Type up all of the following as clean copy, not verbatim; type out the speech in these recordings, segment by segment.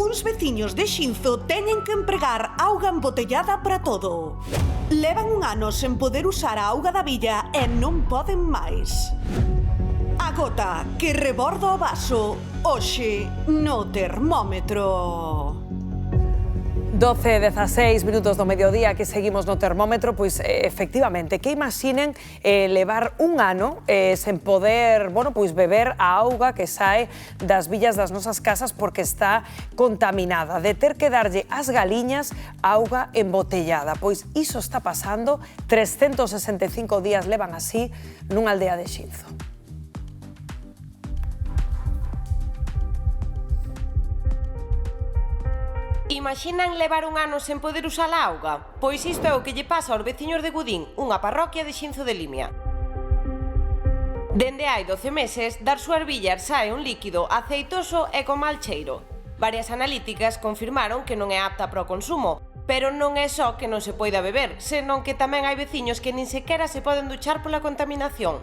Uns veciños de Xinzo teñen que empregar auga embotellada para todo. Levan un ano sen poder usar a auga da villa e non poden máis. A gota que reborda o vaso, hoxe no termómetro. 12:16 minutos do mediodía que seguimos no termómetro, pois efectivamente, que imaginen levar un ano sen poder, pois beber a auga que sae das villas das nosas casas porque está contaminada, de ter que darlle ás galiñas auga embotellada. Pois iso está pasando, 365 días levan así nunha aldea de Xinzo. Imaxinan levar un ano sen poder usar a auga? Pois isto é o que lle pasa aos veciños de Gudín, unha parroquia de Xinzo de Limia. Dende hai 12 meses, das súas villas sae un líquido aceitoso e con mal cheiro. Varias analíticas confirmaron que non é apta para o consumo, pero non é só que non se poida beber, senón que tamén hai veciños que nin sequera se poden duchar pola contaminación.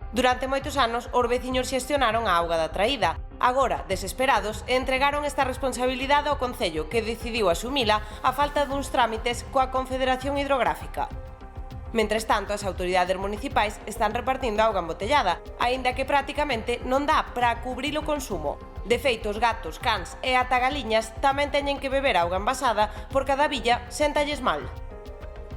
Durante moitos anos, os veciños xestionaron a auga da traída. Agora, desesperados, entregaron esta responsabilidade ao Concello, que decidiu asumila a falta duns trámites coa Confederación Hidrográfica. Mentres tanto, as autoridades municipais están repartindo auga embotellada, aínda que prácticamente non dá para cubrir o consumo. De feito, os gatos, cans e ata galiñas tamén teñen que beber auga envasada por cada villa séntalles mal.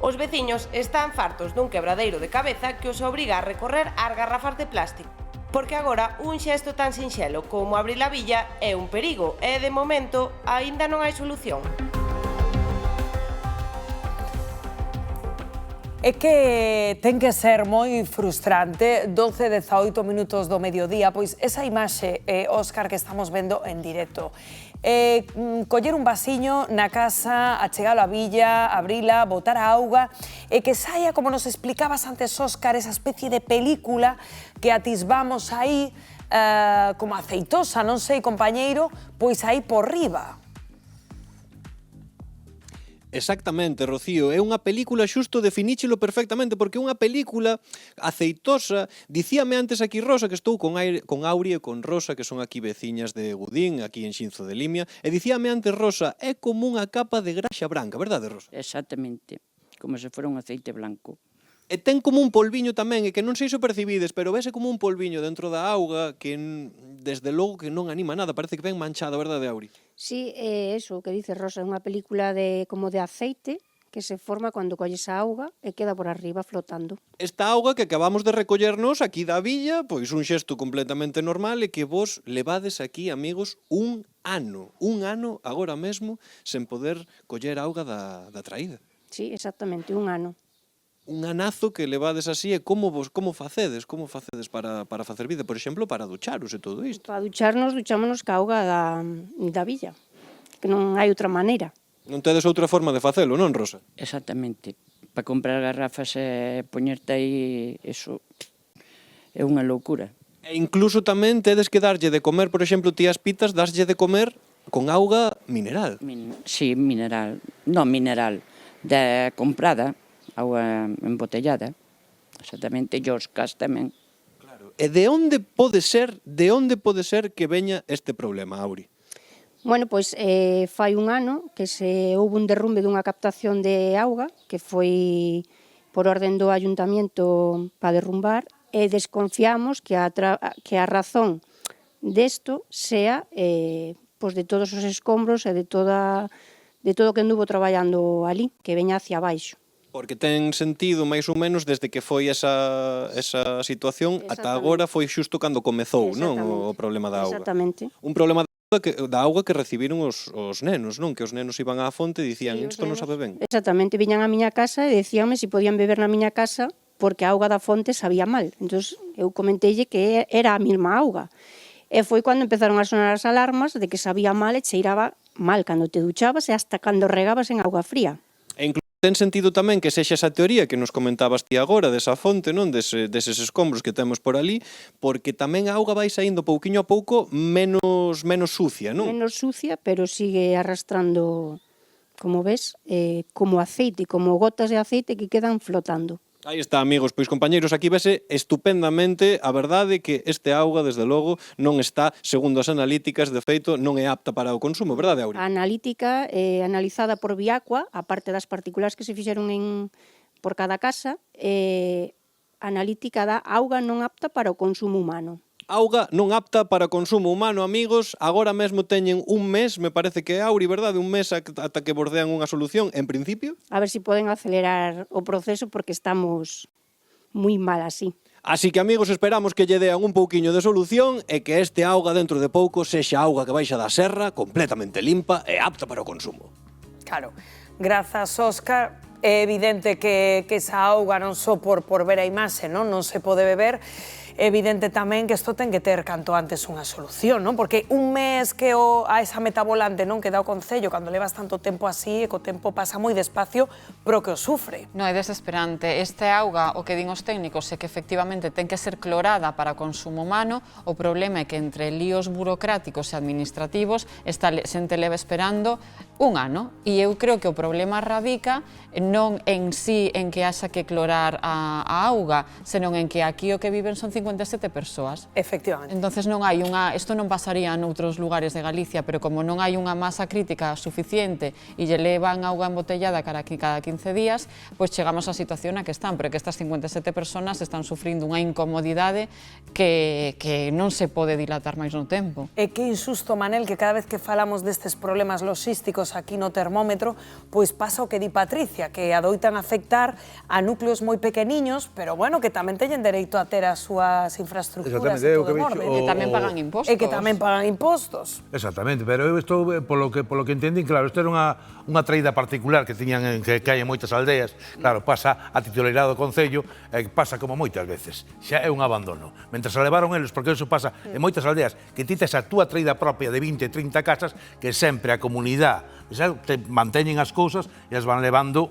Os veciños están fartos dun quebradeiro de cabeza que os obriga a recorrer ás garrafas de plástico, porque agora un xesto tan sinxelo como abrir a villa é un perigo e, de momento, aínda non hai solución. É que ten que ser moi frustrante, 12:18 minutos do mediodía, pois esa imaxe, Óscar, que estamos vendo en directo. Coller un vasiño na casa, achegalo á villa, abrila, botar a auga e que saia, como nos explicabas antes, Óscar, esa especie de película que atisbamos aí como aceitosa, non sei, compañeiro, pois aí por riba. Exactamente, Rocío, é unha película, xusto definíchelo perfectamente, porque é unha película aceitosa. Dicíame antes aquí Rosa, que estou con Aurea e con Rosa, que son aquí veciñas de Gudín, aquí en Xinzo de Limia, e dicíame antes Rosa, é como unha capa de graxa branca, verdade, Rosa? Exactamente, como se fora un aceite blanco. E ten como un polviño tamén, e que non sei se o percibides, pero vese como un polviño dentro da auga que, desde logo, que non anima nada, parece que ven manchada, verdade, Auri? Sí, eso que dice Rosa, é unha película como de aceite que se forma cando colles a auga e queda por arriba flotando. Esta auga que acabamos de recollernos aquí da villa, pois un xesto completamente normal, e que vos levades aquí, amigos, un ano agora mesmo, sen poder coller auga da traída. Sí, exactamente, un ano. Un anazo que levades así, e como facedes para facer vida, por exemplo, para ducharos e todo isto? Para ducharnos, duchámonos ca auga da villa, que non hai outra maneira. Non tedes outra forma de facelo, non, Rosa? Exactamente. Para comprar garrafas e poñerte aí, eso é unha loucura. E incluso tamén tedes que darlle de comer, por exemplo, ti as pitas, daslle de comer con auga mineral. Sí, mineral. Non mineral, da comprada, auga embotellada. Exactamente, e os cas tamén. Claro. E de onde pode ser que veña este problema, Auri? Bueno, pois fai un ano que houve un derrumbe dunha captación de auga que foi por orden do Ayuntamiento para derrumbar e desconfiamos que a razón desto sea pois de todos os escombros e de todo que anduvo traballando ali, que veña hacia baixo. Porque ten sentido, máis ou menos, desde que foi esa situación ata agora foi xusto cando comezou, non, o problema da auga. Exactamente. Un problema da auga que recibiron os nenos, non? Que os nenos iban á fonte e dicían, isto non sabe ben. Exactamente, viñan á miña casa e decíanme se podían beber na miña casa porque a auga da fonte sabía mal. Entón, eu comenteille que era a mesma auga. E foi cando empezaron a sonar as alarmas de que sabía mal e cheiraba mal cando te duchabas e hasta cando regabas en auga fría. E incluso ten sentido tamén que sexa esa teoría que nos comentabas ti agora, desa fonte, non, deses escombros que temos por ali, porque tamén a auga vai saindo pouquiño a pouco menos sucia, non? Menos sucia, pero sigue arrastrando, como ves, como aceite, como gotas de aceite que quedan flotando. Aí está, amigos. Pois, compañeiros, aquí vese estupendamente a verdade que este auga, desde logo, non está, segundo as analíticas, de feito, non é apta para o consumo, verdade, Auri? A analítica analizada por Viacua, a parte das partículas que se fixeron por cada casa, a analítica da auga non apta para o consumo humano. Auga non apta para consumo humano, amigos. Agora mesmo teñen un mes, me parece que é, Auri, verdade? Un mes ata que bordean unha solución, en principio. A ver se poden acelerar o proceso porque estamos moi mal así. Así que, amigos, esperamos que lle dean un pouquiño de solución e que este auga dentro de pouco sexa auga que baixa da serra, completamente limpa e apta para o consumo. Claro, grazas, Óscar. É evidente que esa auga non só por ver a imaxe non se pode beber, é evidente tamén que isto ten que ter canto antes unha solución, non? Porque un mes que a esa metabolante non que dá o Concello, cando levas tanto tempo así, e co tempo pasa moi despacio, pero que o sufre. Non, é desesperante. Este auga, o que din os técnicos, é que efectivamente ten que ser clorada para consumo humano. O problema é que entre líos burocráticos e administrativos esta xente leva esperando un ano. E eu creo que o problema radica non en sí en que haxa que clorar a auga, senón en que aquí o que viven son 57 persoas. Efectivamente. Entonces non hai unha, isto non pasaría noutros lugares de Galicia, pero como non hai unha masa crítica suficiente e lle levan auga embotellada cada 15 días, pois chegamos á situación na que están, pero que estas 57 persoas están sufrindo unha incomodidade que non se pode dilatar máis no tempo. E que insusto, Manel, que cada vez que falamos destes problemas logísticos aquí no termómetro, pois pasa o que di Patricia, que adoitan afectar a núcleos moi pequeniños, pero bueno, que tamén teñen dereito a ter as súas infraestructuras e todo en orden. E tamén pagan impostos. E que tamén pagan impostos. Exactamente, pero eu estou, polo que entendín, claro, isto era unha traída particular que tiñan que hai en moitas aldeas. Claro, pasa a titularidade do Concello e pasa como moitas veces. Xa é un abandono. Mentres a levaron eles, porque eso pasa en moitas aldeas, que ti tes a túa traída propia de 20, 30 casas, que sempre a comunidade te manteñen as cousas e as van levando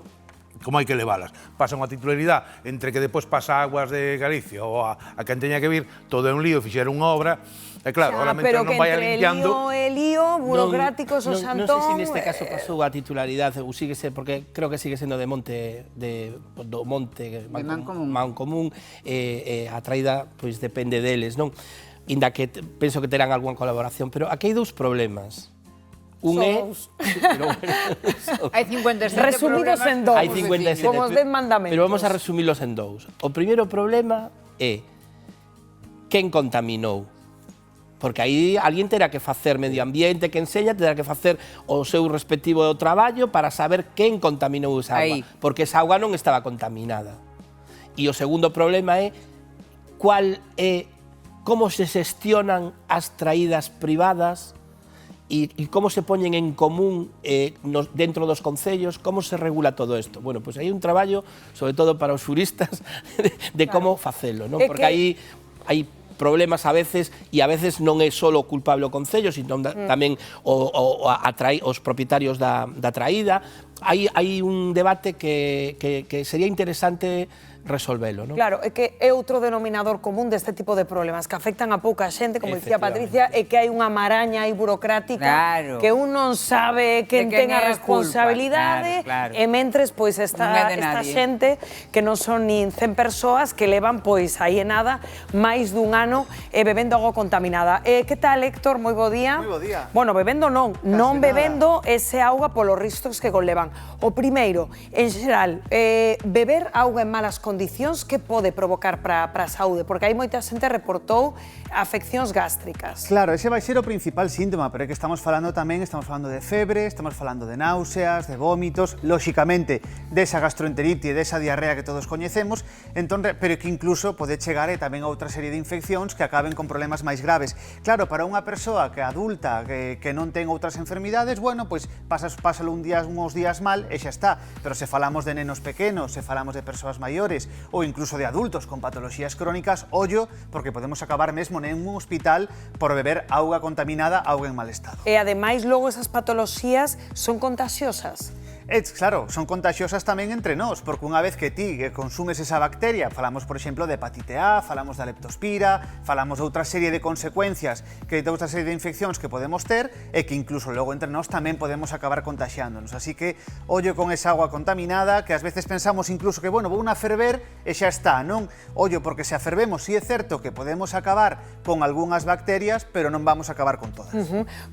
como hai que leválas. Pasa unha titularidade entre que depois pasa Aguas de Galicia ou a quen teña que vir, todo é un lío, fixeron unha obra, e claro, ahora mentre non vai limpiando... Pero que entre lío burocráticos o Santón... Non sei se neste caso pasou a titularidade ou sigue ser, porque creo que sigue sendo do Monte Mancomún, a traída pois depende deles, non? Inda que penso que terán algunha colaboración, pero aquí hai dous problemas. Un é... Hai 57 resumidos en dous. Hai 57, como os 10 mandamentos. Pero vamos a resumilos en dous. O primeiro problema é quen contaminou. Porque aí alguén terá que facer medio ambiente, que enseña, terá que facer o seu respectivo traballo para saber quen contaminou esa auga. Porque esa auga non estaba contaminada. E o segundo problema é como se xestionan as traídas privadas e como se poñen en común dentro dos concellos, como se regula todo isto. Bueno, pois hai un traballo, sobre todo para os xuristas, de como facelo, non? Porque hai problemas a veces, e a veces non é só o culpable o concello, sino tamén os propietarios da traída. Hai un debate que sería interesante resolvelo, non? Claro, é que é outro denominador común deste tipo de problemas que afectan a pouca xente, como dicía Patricia, e que hai unha maraña aí burocrática que un non sabe quen ten a responsabilidade e mentres pois esta xente que non son nin 100 persoas que levan pois aí en nada máis dun ano bebendo auga contaminada. Que tal, Héctor? Moi bo día. Moi bo día. Bueno, bebendo non bebendo ese auga polos riscos que conlevan. O primeiro, en xeral, beber auga en malas condicións que pode provocar para a saúde, porque hai moita xente reportou afeccións gástricas. Claro, ese vai ser o principal síntoma, pero é que estamos falando de febre, estamos falando de náuseas, de vómitos, lóxicamente desa gastroenterite e desa diarrea que todos coñecemos, pero que incluso pode chegar tamén a outra serie de infeccións que acaben con problemas máis graves. Claro, para unha persoa que é adulta, que non ten outras enfermidades, bueno, pois pásalo uns días mal e xa está, pero se falamos de nenos pequenos, se falamos de persoas maiores ou incluso de adultos con patologías crónicas, ollo, porque podemos acabar mesmo en un hospital por beber auga contaminada, auga en mal estado. E ademais logo esas patoloxías son contaxiosas. Claro, son contagiosas tamén entre nós, porque unha vez que ti consumes esa bacteria, falamos, por exemplo, de hepatite A, falamos da leptospira, falamos de outra serie de consecuencias, de outra serie de infeccións que podemos ter, e que incluso logo entre nós tamén podemos acabar contagiándonos. Así que, ollo con esa agua contaminada, que ás veces pensamos incluso que, bueno, vou a ferver e xa está, non? Ollo, porque se a fervemos, si é certo que podemos acabar con algunhas bacterias, pero non vamos a acabar con todas.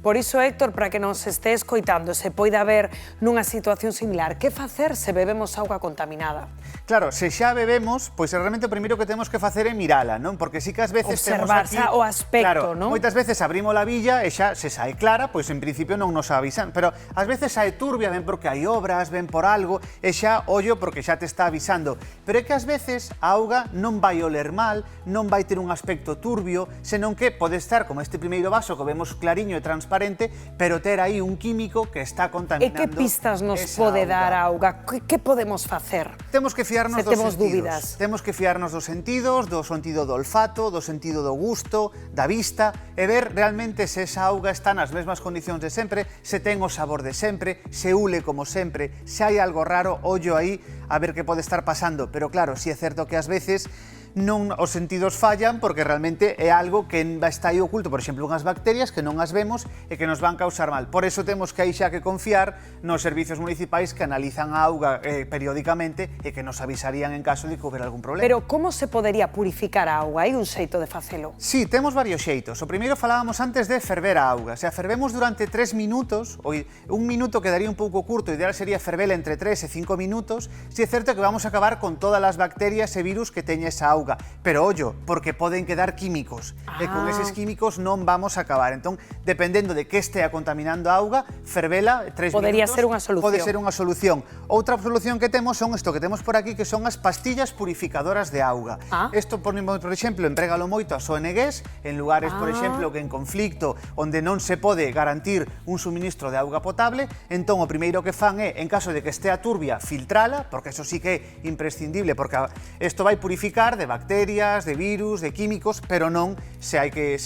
Por iso, Héctor, para que nos este escoitando, se poida ver nunha situación similar, que facer se bebemos auga contaminada? Claro, se xa bebemos, pois realmente o primeiro que temos que facer é mirala, non? Porque sí que ás veces observar temos aquí... o aspecto, claro, non? Moitas veces abrimos a billa e xa se sae clara, pois en principio non nos avisan, pero ás veces sae turbia, ven porque hai obras, ven por algo, e xa ollo porque xa te está avisando. Pero é que ás veces a auga non vai oler mal, non vai ter un aspecto turbio, senón que pode estar como este primeiro vaso que vemos clariño e transparente, pero ter aí un químico que está contaminando. E que pistas nos pode dar a auga? Que podemos facer? Temos que fiarnos dos sentidos. Dúbidas. Temos que fiarnos dos sentidos, do sentido do olfato, do sentido do gusto, da vista, e ver realmente se esa auga está nas mesmas condicións de sempre, se ten o sabor de sempre, se ule como sempre, se hai algo raro, ollo aí a ver que pode estar pasando. Pero claro, si é certo que ás veces non os sentidos fallan porque realmente é algo que está aí oculto, por exemplo, unhas bacterias que non as vemos e que nos van causar mal. Por eso temos que aí xa que confiar nos servicios municipais que analizan a auga periódicamente e que nos avisarían en caso de que houbera algún problema. Pero como se podería purificar a auga? Hai un xeito de facelo? Sí, temos varios xeitos. O primeiro falábamos antes de ferver a auga. Se a fervemos durante 3 minutos, un minuto quedaría un pouco curto, o ideal sería fervela entre 3 e 5 minutos, si é certo que vamos a acabar con todas as bacterias e virus que teña esa auga. Pero ollo, porque poden quedar químicos, e con eses químicos non vamos a acabar. Entón, dependendo de que estea contaminando a auga, fervela 3 Podería minutos, ser unha solución. pode ser unha solución. Outra solución que temos son isto que temos por aquí, que son as pastillas purificadoras de auga. Isto, por exemplo, emprégalo moito as ONGs, en lugares, por exemplo, que en conflicto, onde non se pode garantir un suministro de auga potable, entón o primeiro que fan é, en caso de que estea turbia, filtrala, porque eso sí que é imprescindible, porque isto vai purificar de bacterias, de virus, de químicos, pero non se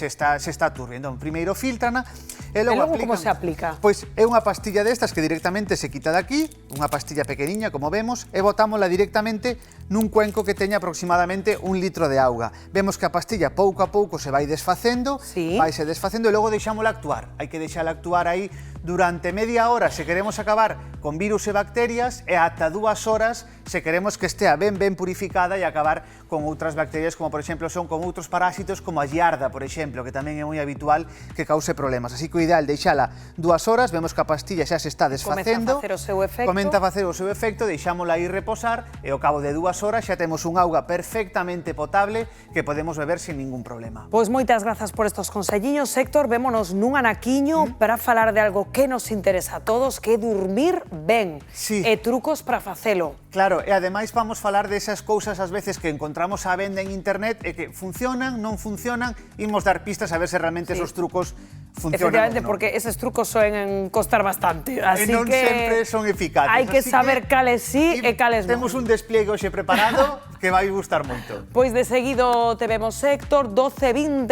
está turbia. Entón, primeiro filtrana e logo aplican. Como se aplica? Pois é unha pastilla destas que directamente se quita daqui, unha pastilla pequeniña, como vemos, e botámola directamente nun cuenco que teña aproximadamente 1 litro de auga. Vemos que a pastilla pouco a pouco se vai desfacendo, vaise desfacendo e logo deixámola actuar. Hai que deixala actuar aí durante media hora se queremos acabar con virus e bacterias e ata 2 horas se queremos que estea ben purificada e acabar con outras bacterias como, por exemplo, son con outros parásitos como a giarda, por exemplo, que tamén é moi habitual que cause problemas. Así que o ideal deixala 2 horas, vemos que a pastilla xa se está desfacendo. Comeza a facer o seu efecto. Comenta a facer o seu efecto, deixámola aí reposar e ao cabo de 2 horas xa temos un auga perfectamente potable que podemos beber sin ningún problema. Pois moitas grazas por estos conselliños, Héctor. Vémonos nun anaquiño para falar de algo que nos interesa a todos, que é dormir ben. E trucos para facelo. Claro, e ademais vamos falar desas cousas ás veces que encontramos á venda en internet e que funcionan, non funcionan, imos dar pistas a ver se realmente esos trucos funcionan. Efectivamente, porque eses trucos soen costar bastante, así non que sempre son eficaces. hai que saber cales sí e cales non. Temos un despliegue hoxe preparado que vai gustar moito. Pois de seguido te vemos, Héctor, 12:20.